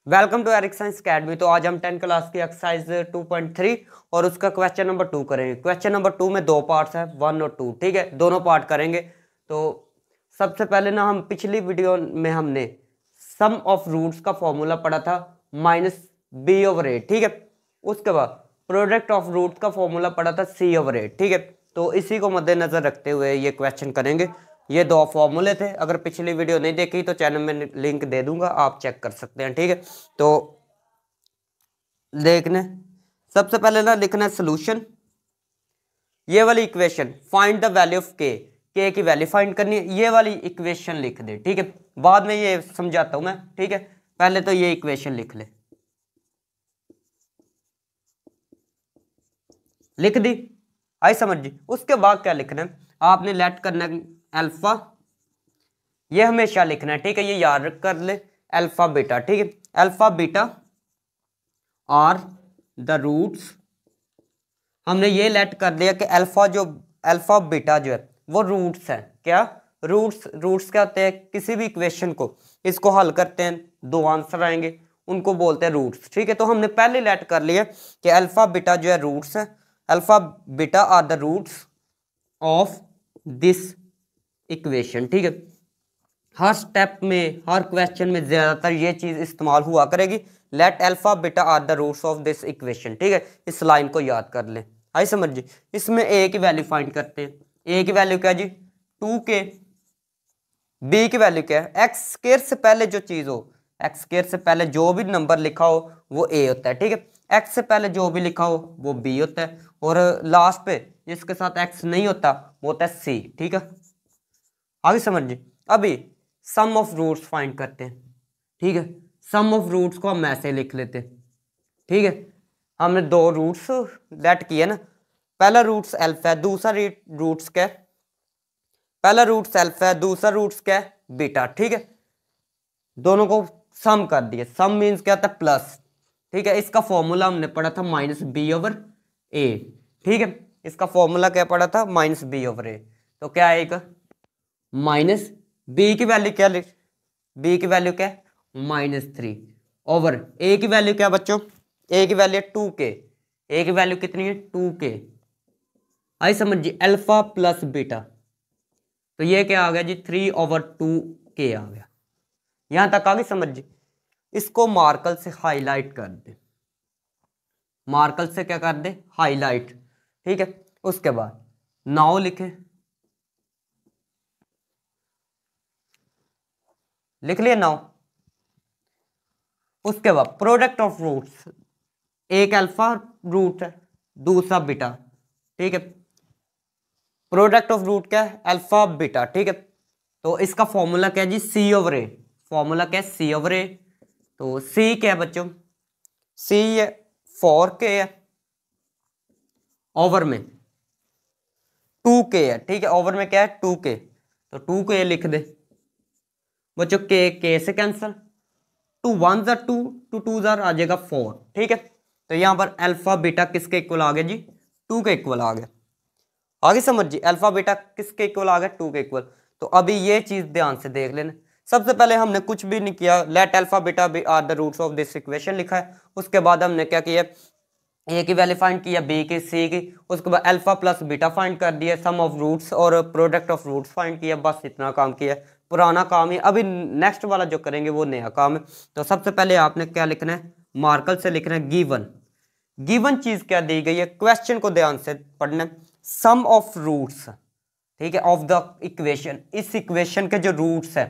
Welcome to Eric science academy. तो आज हम 10 क्लास की एक्सरसाइज 2.3 और उसका क्वेश्चन नंबर 2 करेंगे। क्वेश्चन नंबर 2 में दो पार्ट्स है, 1 और 2। ठीक है, दोनों पार्ट करेंगे। तो सबसे पहले ना हम पिछली वीडियो में हमने सम ऑफ रूट्स का फॉर्मूला पढ़ा था -b/a। ठीक है, उसके बाद प्रोडक्ट ऑफ रूट्स का फॉर्मूला पढ़ा था c/a। ठीक है, तो इसी को मद्देनजर रखते हुए ये क्वेश्चन करेंगे। ये दो फॉर्मूले थे, अगर पिछली वीडियो नहीं देखी तो चैनल में लिंक दे दूंगा, आप चेक कर सकते हैं। ठीक है, तो देखने सबसे पहले ना लिखना है सोल्यूशन। ये वाली equation find the value of के की वैल्यू फाइंड करनी है। ये वाली इक्वेशन लिख दे। ठीक है, बाद में ये समझाता हूं मैं। ठीक है, पहले तो ये इक्वेशन लिख ले। लिख दी, आई समझ जी। उसके बाद क्या लिखना है, आपने लेट करना है अल्फा, ये हमेशा लिखना है। ठीक है, ये याद कर ले, अल्फा बीटा। ठीक है, अल्फा बीटा और द रूट्स, हमने ये लेट कर लिया कि अल्फा बीटा जो है वो रूट्स है। क्या रूट्स क्या होते हैं? किसी भी इक्वेशन को इसको हल करते हैं, दो आंसर आएंगे, उनको बोलते हैं रूट्स। ठीक है, तो हमने पहले लेट कर लिया कि अल्फा बीटा जो है रूट्स है। Alpha beta are the roots of this equation. ठीक है, हर स्टेप में, हर क्वेश्चन में ज्यादातर ये चीज इस्तेमाल हुआ करेगी। Let alpha beta are the roots of this equation. ठीक है, इस लाइन को याद कर लें, आई समझ जी। इसमें ए की वैल्यू फाइंड करते हैं। ए की वैल्यू क्या जी? 2k। बी की वैल्यू क्या है? एक्स स्क्वायर से पहले जो चीज हो, एक्स स्क्वायर से पहले जो भी नंबर लिखा हो वो ए होता है। ठीक है, एक्स से पहले जो भी लिखा हो वो बी होता है, और लास्ट पे जिसके साथ एक्स नहीं होता वो होता है सी। ठीक है, आगे समझ जी। अभी सम ऑफ रूट्स फाइंड करते हैं। ठीक है, सम ऑफ रूट्स को हम ऐसे लिख लेते हैं। ठीक है, हमने दो रूट्स लेट किए ना, पहला रूट्स अल्फा है, दूसरा रूट्स क्या है? पहला रूट्स अल्फा है, दूसरा रूट्स क्या है? बीटा। ठीक है, दोनों को सम कर दिए। सम मीन्स क्या होता है? प्लस। ठीक है, इसका फॉर्मूला हमने पढ़ा था -b/a। ठीक है, इसका फॉर्मूला क्या पढ़ा था? -b/a। तो क्या आएगा? माइनस बी की वैल्यू क्या लिख, बी की वैल्यू क्या है? -3 ओवर ए की वैल्यू क्या बच्चों? ए की वैल्यू 2k। ए की वैल्यू कितनी है? 2k। आई समझ जी। अल्फा प्लस बीटा, तो ये क्या आ गया जी? 3/2k आ गया। यहां तक आ गई समझ जी। इसको मार्कल से हाईलाइट कर दे, मार्कल से क्या कर दे? हाईलाइट। ठीक है, उसके बाद नाउ लिखे, लिख लिया नाउ। उसके बाद प्रोडक्ट ऑफ रूट्स, एक अल्फा रूट है, दूसरा बीटा। ठीक है, प्रोडक्ट ऑफ रूट क्या है? Alpha beta. ठीक है, तो इसका फॉर्मूला क्या है जी? c/a। फॉर्मूला क्या है? c/a। तो c क्या है बच्चों? c है 4k है, ओवर में 2k है। ठीक है, ओवर में क्या है? 2k। तो 2k लिख दे बच्चों। k से कैंसल, 2 1 जार 2, 2 2 जार आ जाएगा 4। ठीक है, तो यहां पर अल्फा बीटा किसके इक्वल आ गया जी? 2 के इक्वल आ गया। आगे समझ जी, अल्फा बीटा किसके इक्वल आ गया? 2 के इक्वल। तो अभी ये चीज ध्यान से देख लेना। सबसे पहले हमने कुछ भी नहीं किया, let alpha beta be are the roots of this equation लिखा है। उसके बाद हमने क्या किया? ए की वैल्यू फाइंड किया, बी की, सी की। उसके बाद अल्फा प्लस बीटा फाइंड कर दिया, सम ऑफ रूट्स और प्रोडक्ट ऑफ रूट्स फाइंड किया। बस इतना काम किया, पुराना काम ही। अभी नेक्स्ट वाला जो करेंगे वो नया काम है। तो सबसे पहले आपने क्या लिखना है? मार्कल से लिखना है गिवन। गिवन चीज क्या दी गई है? क्वेश्चन को ध्यान से पढ़ना। सम ऑफ रूट्स, ठीक है, ऑफ द इक्वेशन, इस इक्वेशन के जो रूट्स है,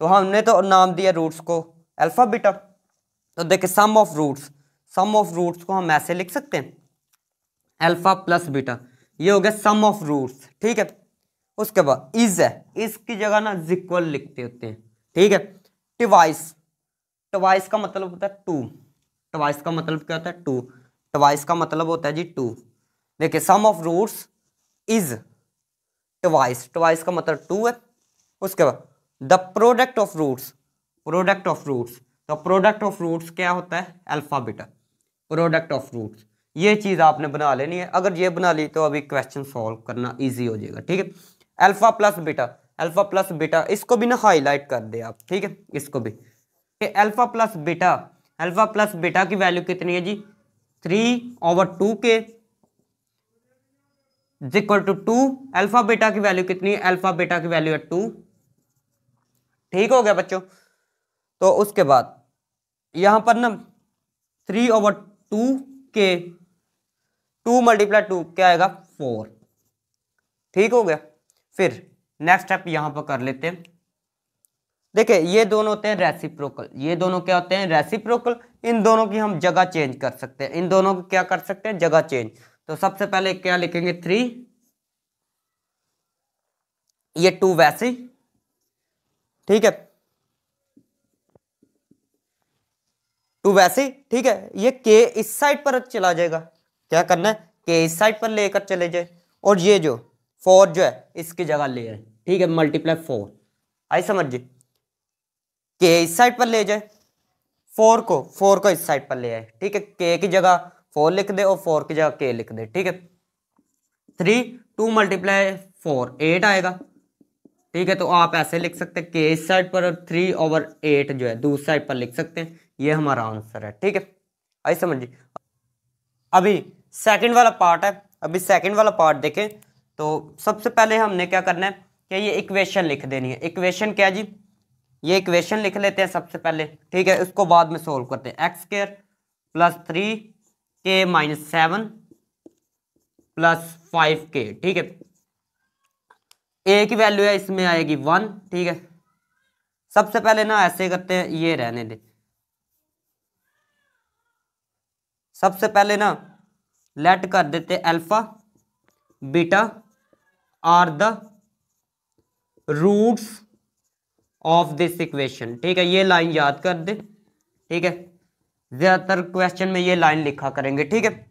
तो हमने तो नाम दिया रूट्स को अल्फा बीटा। तो देखिए sum of roots, sum of roots को हम ऐसे लिख सकते हैं, अल्फा प्लस बीटा, ये हो गया सम ऑफ रूट्स। ठीक है, उसके बाद इज है, इसकी जगह ना इक्वल लिखते होते हैं। ठीक है, ट्वाइस, ट्वाइस का मतलब होता है 2। ट्वाइस का मतलब क्या होता है? 2। ट्वाइस का मतलब होता है जी 2। देखिए sum of roots is twice, twice का मतलब 2 है। उसके बाद the product of roots, product of roots, तो प्रोडक्ट ऑफ रूट्स क्या होता है? Alpha beta. Product of roots, ये चीज आपने बना लेनी है। अगर ये बना ली तो अभी क्वेश्चन सॉल्व करना इजी हो जाएगा। ठीक है, alpha plus beta, alpha plus beta, इसको भी ना हाईलाइट कर दे आप। ठीक है, इसको भी alpha plus beta, alpha plus beta की वैल्यू कितनी है जी 3/2k equal to 2। Alpha beta की वैल्यू कितनी है, अल्फा बीटा की वैल्यू है 2। ठीक हो गया बच्चों। तो उसके बाद यहां पर ना 3/2k 2 मल्टीप्लाई 2 क्या आएगा 4। ठीक हो गया। फिर नेक्स्ट स्टेप यहां पर कर लेते हैं। देखिए ये दोनों होते हैं रेसिप्रोकल, ये दोनों क्या होते हैं रेसिप्रोकल। इन दोनों की हम जगह चेंज कर सकते हैं, इन दोनों की क्या कर सकते हैं जगह चेंज। तो सबसे पहले क्या लिखेंगे 3, ये 2 वैसे, ठीक है 2 वैसे, ठीक है। ये k इस साइड पर चला जाएगा, क्या करना है k इस साइड पर लेकर चले जाए, और ये जो 4 जो है इसकी जगह ले आए, ठीक है मल्टीप्लाई 4। आई समझ जी, k इस साइड पर ले जाए, 4 को इस साइड पर ले आए, ठीक है k की जगह 4 लिख दे और 4 की जगह k लिख दे, ठीक है। 2 मल्टीप्लाई 4 8 आएगा, ठीक है। तो आप ऐसे लिख सकते हैं k इस साइड पर और 3/8 जो है दूसरी साइड पर लिख सकते हैं। ये हमारा आंसर है, ठीक है। आई समझ जी। अभी सेकंड वाला पार्ट है, अभी सेकंड वाला पार्ट देखें तो सबसे पहले हमने क्या करना है कि ये इक्वेशन लिख देनी है। इक्वेशन क्या जी, ये इक्वेशन लिख लेते हैं सबसे पहले, ठीक है। उसको बाद में सोल्व करते हैं। x² + 3k - 7 + 5k, ठीक है। a की वैल्यू है इसमें आएगी 1, ठीक है। सबसे पहले ना ऐसे करते हैं, ये रहने दे। सबसे पहले ना लेट कर देते alpha beta are the roots of this equation, ठीक है। ये लाइन याद कर दे, ठीक है। ज्यादातर क्वेश्चन में ये लाइन लिखा करेंगे, ठीक है।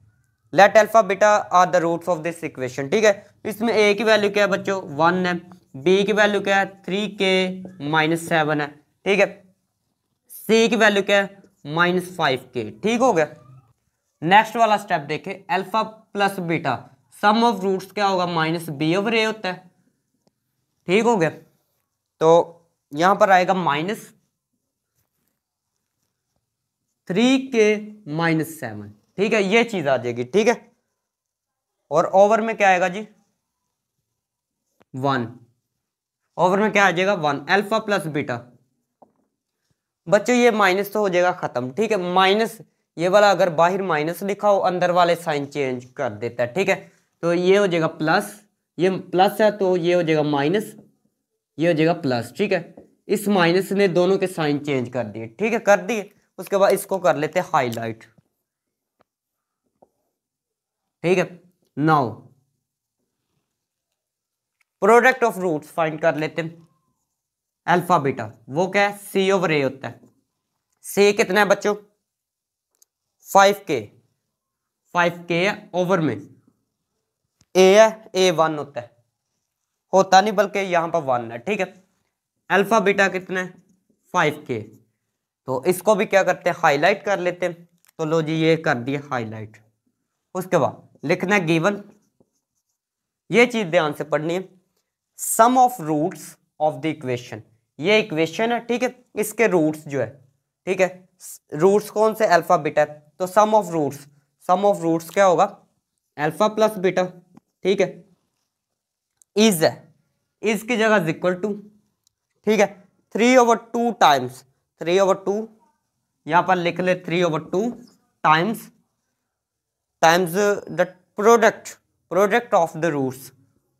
Let alpha beta are the roots of this equation, ठीक है। इसमें a की वैल्यू क्या है बच्चों 1 है, b की वैल्यू क्या है 3k - 7 है, ठीक है। c की वैल्यू क्या है -5k, ठीक हो गया। नेक्स्ट वाला स्टेप देखें, alpha plus beta sum of roots क्या होगा -b/a होता है, ठीक हो गया। तो यहां पर आएगा -3k - 7, ठीक है। ये चीज आ जाएगी, ठीक है। और ओवर में क्या आएगा जी 1, ओवर में क्या आ जाएगा 1 अल्फा प्लस बीटा। बच्चों ये माइनस तो हो जाएगा खत्म, ठीक है। माइनस ये वाला अगर बाहर माइनस लिखा हो अंदर वाले साइन चेंज कर देता है, ठीक है। तो ये हो जाएगा प्लस, ये प्लस है तो ये हो जाएगा माइनस, ये हो जाएगा प्लस, ठीक है। इस माइनस ने दोनों के साइन चेंज कर दिए, ठीक है कर दिए। उसके बाद इसको कर लेते हैं हाईलाइट, ठीक है। Now product of roots find कर लेते हैं। अल्फा बीटा वो क्या है c/a होता है। c कितना है बच्चों 5k, 5k है। ओवर में a है, a 1 होता है, होता नहीं बल्कि यहां पर 1 है, ठीक है। अल्फा बीटा कितना है 5k। तो इसको भी क्या करते हैं हाईलाइट कर लेते हैं। तो लो जी ये कर दिया हाईलाइट। उसके बाद लिखना है गिवन, ये चीज ध्यान से पढ़नी है, sum of roots of the equation. ये इक्वेशन है, ठीक है। इसके रूट्स जो है, ठीक है। रूट्स कौन से अल्फा बीटा है, तो sum of roots, sum of roots क्या होगा अल्फा प्लस बीटा, ठीक है। इज है, इज की जगह इक्वल टू, ठीक है 3/2 टाइम्स 3/2, यहां पर लिख ले 3/2 times the product of the roots.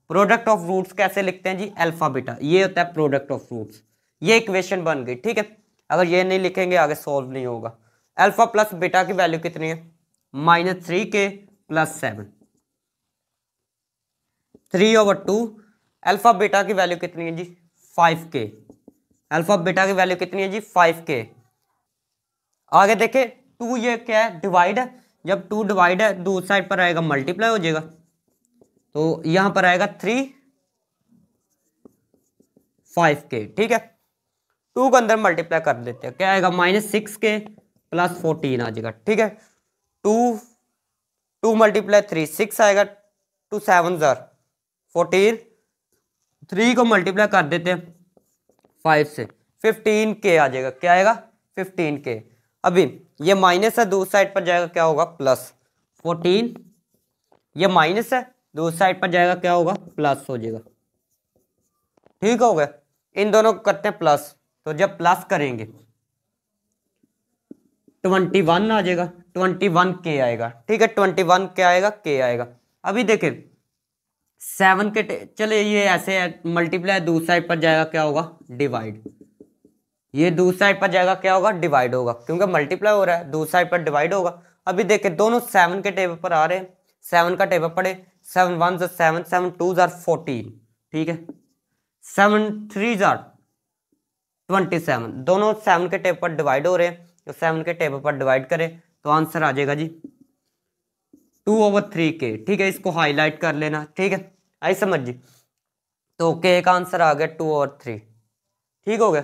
Product of roots कैसे लिखते हैं जी अल्फा बीटा, ये होता है प्रोडक्ट ऑफ रूट्स। ये इक्वेशन बन गई, ठीक है। अगर ये नहीं लिखेंगे आगे सॉल्व नहीं होगा। अल्फा प्लस बीटा की वैल्यू कितनी है -3k + 7, 3/2 अल्फा बीटा की वैल्यू कितनी है जी 5k। अल्फा बीटा की वैल्यू कितनी है जी 5k। आगे देखे 2 ये क्या है डिवाइड है, जब 2 डिवाइड है दूसरी साइड पर आएगा मल्टीप्लाई हो जाएगा। तो यहां पर आएगा 3 5k, ठीक है। 2 को अंदर मल्टीप्लाई कर देते हैं, क्या आएगा -6k + 14 आ जाएगा, ठीक है। 2 मल्टीप्लाई 3 6 आएगा, 2 7 14, 3 को मल्टीप्लाई कर देते हैं 5 से 15k आ जाएगा, क्या आएगा 15K। अभी ये माइनस है, दूसरी साइड पर जाएगा क्या होगा प्लस 14, ये माइनस है दूसरी साइड पर जाएगा क्या होगा प्लस हो जाएगा। ठीक हो गया, इन दोनों को करते हैं प्लस, तो जब प्लस करेंगे 21 आ जाएगा, 21K आएगा। ठीक है, 21 क्या आएगा के आएगा। अभी देखें 7 के चले ये ऐसे है मल्टीप्लाई, दूसरी साइड पर जाएगा क्या होगा डिवाइड, ये दूसरी साइड पर जाएगा क्या होगा डिवाइड होगा, क्योंकि मल्टीप्लाई हो रहा है दूसरी साइड पर डिवाइड होगा। अभी देखें दोनों 7 के टेबल पर आ रहे हैं, 7 का टेबल पड़े, 7 1 7, 7 2 14। ठीक है, 7 3 27, दोनों 7 के टेबल पर डिवाइड हो रहे हैं, तो 7 के टेबल पर डिवाइड करें तो आंसर आ जाएगा जी 2/3K। ठीक है, इसको हाईलाइट कर लेना। ठीक है, आई समझ जी। तो K का आंसर आ गया 2/3। ठीक हो गया।